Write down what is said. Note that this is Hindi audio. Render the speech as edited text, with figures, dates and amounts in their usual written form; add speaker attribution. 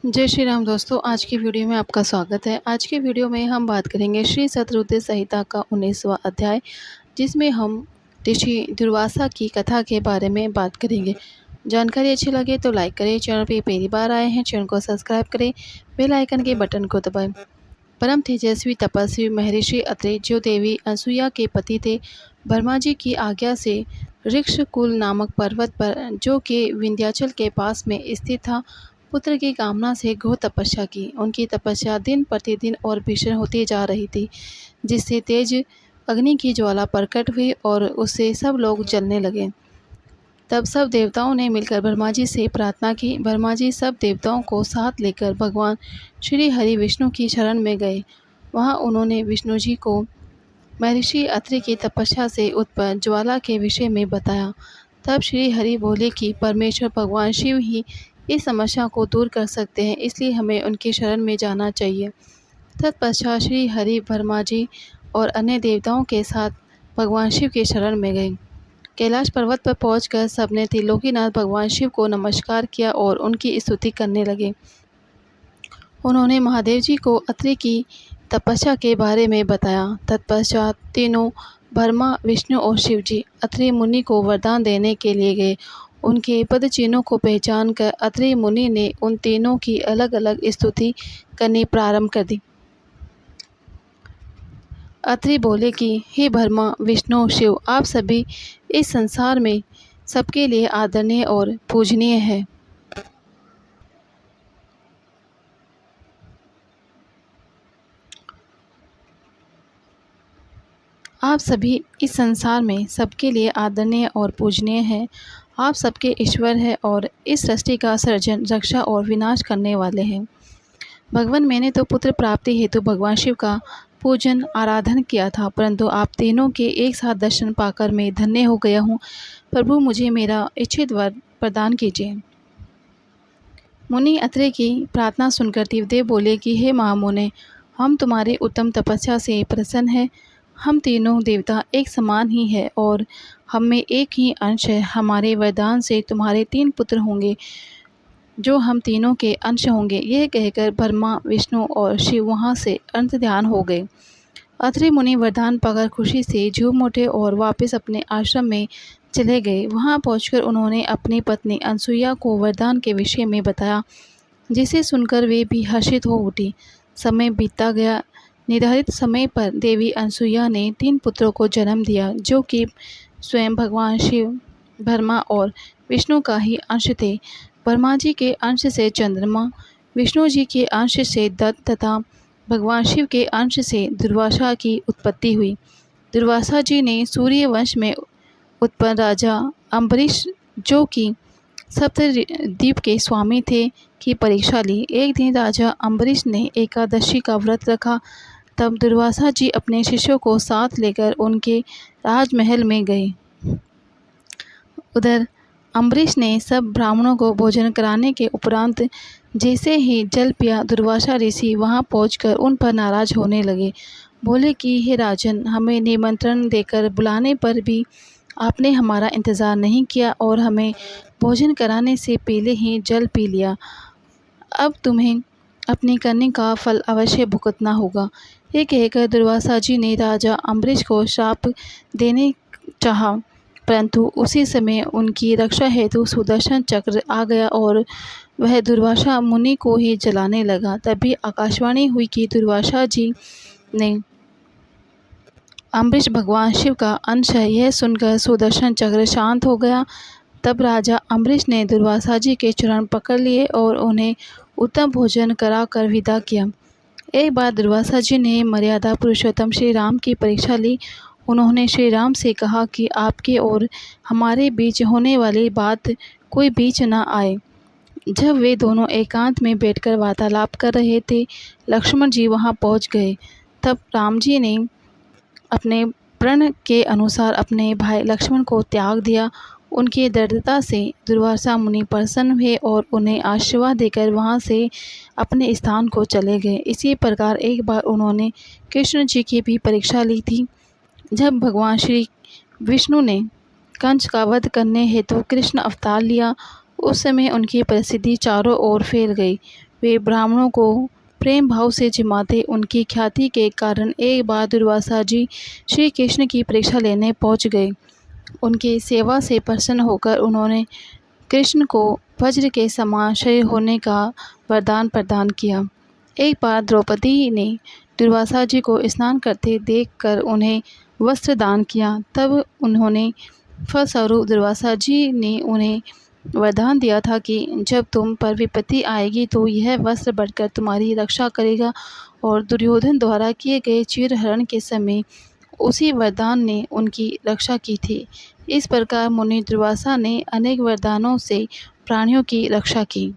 Speaker 1: जय श्री राम दोस्तों, आज की वीडियो में आपका स्वागत है। आज की वीडियो में हम बात करेंगे श्री शतरुद्र संहिता का 19वां अध्याय, जिसमें हम ऋषि दुर्वासा की कथा के बारे में बात करेंगे। जानकारी अच्छी लगे तो लाइक करें, चैनल पे पहली बार आए हैं चैनल को सब्सक्राइब करें, बेल आइकन के बटन को दबाएं। परम तेजस्वी तपस्वी महर्षि अत्रि, जो देवी अनसुईया के पति थे, ब्रह्मा जी की आज्ञा से ऋक्षकुल नामक पर्वत पर, जो कि विंध्याचल के पास में स्थित था, पुत्र की कामना से घोर तपस्या की। उनकी तपस्या दिन प्रतिदिन और भीषण होती जा रही थी, जिससे तेज अग्नि की ज्वाला प्रकट हुई और उससे सब लोग जलने लगे। तब सब देवताओं ने मिलकर ब्रह्मा जी से प्रार्थना की। ब्रह्मा जी सब देवताओं को साथ लेकर भगवान श्री हरि विष्णु की शरण में गए। वहां उन्होंने विष्णु जी को महर्षि अत्रि की तपस्या से उत्पन्न ज्वाला के विषय में बताया। तब श्री हरि बोले कि परमेश्वर भगवान शिव ही इस समस्या को दूर कर सकते हैं, इसलिए हमें उनकी शरण में जाना चाहिए। तत्पश्चात श्री हरि ब्रह्मा जी और अन्य देवताओं के साथ भगवान शिव की शरण में गए। कैलाश पर्वत पर पहुंचकर सबने त्रिलोकीनाथ भगवान शिव को नमस्कार किया और उनकी स्तुति करने लगे। उन्होंने महादेव जी को अत्रि की तपस्या के बारे में बताया। तत्पश्चात तीनों ब्रह्मा, विष्णु और शिव जी अत्रि मुनि को वरदान देने के लिए गए। उनके पद चिन्हों को पहचान कर अत्रि मुनि ने उन तीनों की अलग अलग स्तुति करनी प्रारंभ कर दी। अत्रि बोले कि हे ब्रह्मा, विष्णु, शिव, आप सभी इस संसार में सबके लिए आदरणीय और पूजनीय है। आप सभी इस संसार में सबके लिए आदरणीय और पूजनीय हैं। आप सबके ईश्वर हैं और इस सृष्टि का सर्जन, रक्षा और विनाश करने वाले हैं। भगवान, मैंने तो पुत्र प्राप्ति हेतु भगवान शिव का पूजन आराधन किया था, परंतु आप तीनों के एक साथ दर्शन पाकर मैं धन्य हो गया हूँ। प्रभु, मुझे मेरा इच्छित वर प्रदान कीजिए। मुनि अत्रि की प्रार्थना सुनकर देवदेव बोले कि हे महामुने, हम तुम्हारी उत्तम तपस्या से प्रसन्न हैं। हम तीनों देवता एक समान ही है और हम में एक ही अंश है। हमारे वरदान से तुम्हारे 3 पुत्र होंगे, जो हम तीनों के अंश होंगे। यह कहकर ब्रह्मा, विष्णु और शिव वहाँ से अंतर्ध्यान हो गए। अत्रि मुनि वरदान पाकर खुशी से झूम उठे और वापस अपने आश्रम में चले गए। वहां पहुंचकर उन्होंने अपनी पत्नी अनसुईया को वरदान के विषय में बताया, जिसे सुनकर वे भी हर्षित हो उठी। समय बीतता गया। निर्धारित समय पर देवी अनसुईया ने 3 पुत्रों को जन्म दिया, जो कि स्वयं भगवान शिव, ब्रह्मा और विष्णु का ही अंश थे। ब्रह्मा जी के अंश से चंद्रमा, विष्णु जी के अंश से दत्त तथा भगवान शिव के अंश से दुर्वासा की उत्पत्ति हुई। दुर्वासा जी ने सूर्य वंश में उत्पन्न राजा अम्बरीश, जो कि सप्तद्वीप के स्वामी थे, की परीक्षा ली। एक दिन राजा अम्बरीश ने एकादशी का व्रत रखा। तब दुर्वासा जी अपने शिष्यों को साथ लेकर उनके राजमहल में गए। उधर अम्बरीश ने सब ब्राह्मणों को भोजन कराने के उपरांत जैसे ही जल पिया, दुर्वासा ऋषि वहां पहुंचकर उन पर नाराज होने लगे। बोले कि हे राजन, हमें निमंत्रण देकर बुलाने पर भी आपने हमारा इंतज़ार नहीं किया और हमें भोजन कराने से पहले ही जल पी लिया। अब तुम्हें अपनी करने का फल अवश्य भुगतना होगा। ये कहकर दुर्वासा जी ने राजा अम्बरीश को श्राप देने चाहा, परंतु उसी समय उनकी रक्षा हेतु सुदर्शन चक्र आ गया और वह दुर्वासा मुनि को ही जलाने लगा। तभी आकाशवाणी हुई कि दुर्वासा जी ने अम्बरीश भगवान शिव का अंश है। यह सुनकर सुदर्शन चक्र शांत हो गया। तब राजा अम्बरीश ने दुर्वासा जी के चरण पकड़ लिए और उन्हें उत्तम भोजन कराकर विदा किया। एक बार दुर्वासा जी ने मर्यादा पुरुषोत्तम श्री राम की परीक्षा ली। उन्होंने श्री राम से कहा कि आपके और हमारे बीच होने वाली बात कोई बीच न आए। जब वे दोनों एकांत में बैठकर वार्तालाप कर रहे थे, लक्ष्मण जी वहां पहुंच गए। तब राम जी ने अपने प्रण के अनुसार अपने भाई लक्ष्मण को त्याग दिया। उनकी दृढ़ता से दुर्वासा मुनि प्रसन्न हुए और उन्हें आशीर्वाद देकर वहां से अपने स्थान को चले गए। इसी प्रकार एक बार उन्होंने कृष्ण जी की भी परीक्षा ली थी। जब भगवान श्री विष्णु ने कंस का वध करने हेतु कृष्ण अवतार लिया, उस समय उनकी प्रसिद्धि चारों ओर फैल गई। वे ब्राह्मणों को प्रेम भाव से जिमाते। उनकी ख्याति के कारण एक बार दुर्वासा जी श्री कृष्ण की परीक्षा लेने पहुंच गए। उनकी सेवा से प्रसन्न होकर उन्होंने कृष्ण को वज्र के समान शरीर होने का वरदान प्रदान किया। एक बार द्रौपदी ने दुर्वासा जी को स्नान करते देखकर उन्हें वस्त्र दान किया। तब उन्होंने फलस्वरूप दुर्वासा जी ने उन्हें वरदान दिया था कि जब तुम पर विपत्ति आएगी तो यह वस्त्र बढ़कर तुम्हारी रक्षा करेगा, और दुर्योधन द्वारा किए गए चीरहरण के समय उसी वरदान ने उनकी रक्षा की थी। इस प्रकार मुनि दुर्वासा ने अनेक वरदानों से प्राणियों की रक्षा की।